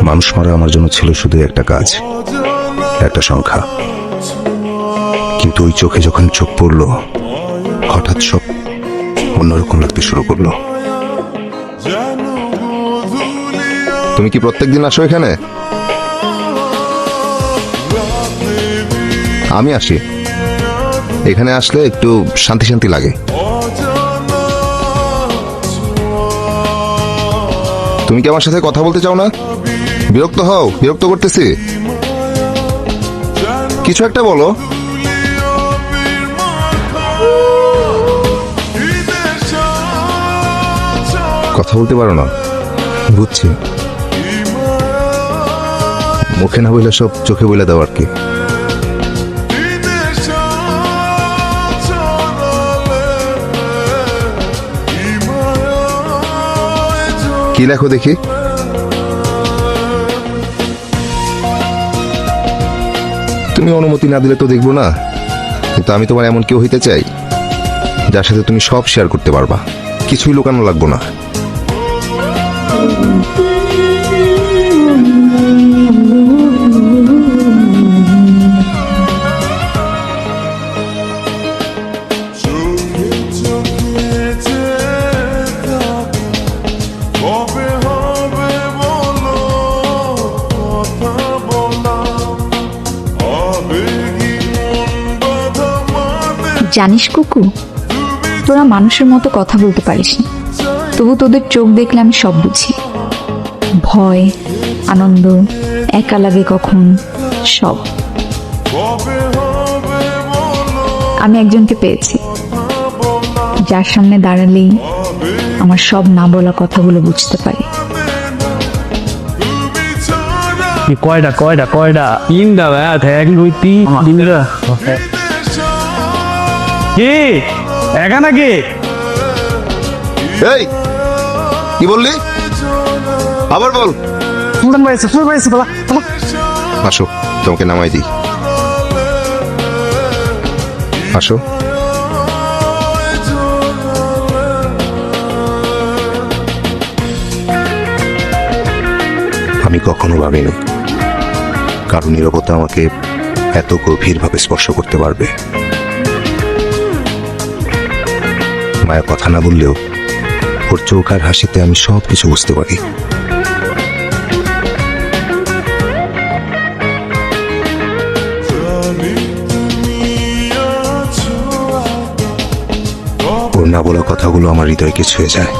মানুষ মারা আমার জন্য ছিল শুধু একটা কাজ, একটা সংখ্যা। কিন্তু ওই চোখে যখন চোখ পড়লো, হঠাৎ সব অন্যরকম লাগতে শুরু করলো। তুমি কি প্রত্যেকদিন আসো এখানে? আমি আসি। এখানে আসলে একটু শান্তি শান্তি লাগে। তুমি কি আমার সাথে কথা বলতে চাও না? বিরক্ত হও? বিরক্ত করতেছি? কিছু একটা বলো। কথা বলতে পারো না, বুঝছি। মুখে না বললে সব চোখে বলে দাও আর কি। কি লেখো দেখি? তুমি অনুমতি না দিলে তো দেখবো না, কিন্তু আমি তোমার এমন কেউ হইতে চাই যার সাথে তুমি সব শেয়ার করতে পারবা, কিছুই লুকানো লাগবো না। জানিস কুকু, তোরা মানুষের মতো কথা বলতে পারিস না, তবু তোদের চোখ দেখলে আমি সব বুঝি। ভয়, আনন্দ, একা লাগে কখন, সব। আমি একজনকে পেয়েছি যার সামনে দাঁড়ালেই আমার সব না বলা কথাগুলো বুঝতে পারি। কয়টা কয়টা কয়টা? তিনটা ব্যাট, 1 2 3 তিনটা। কি একা নাকি? এই কি বললি? আবার বল। আসো, তোমাকে নামাই দিই। আসো। আমি কখনো ভাবিনি কারণ নীরবতা আমাকে এত গভীরভাবে স্পর্শ করতে পারবে। মায়া কথা না বললেও ওর চোখ আর হাসিতে আমি সব কিছু বুঝতে পারি। ওর না বলা কথাগুলো আমার হৃদয়কে ছুঁয়ে যায়।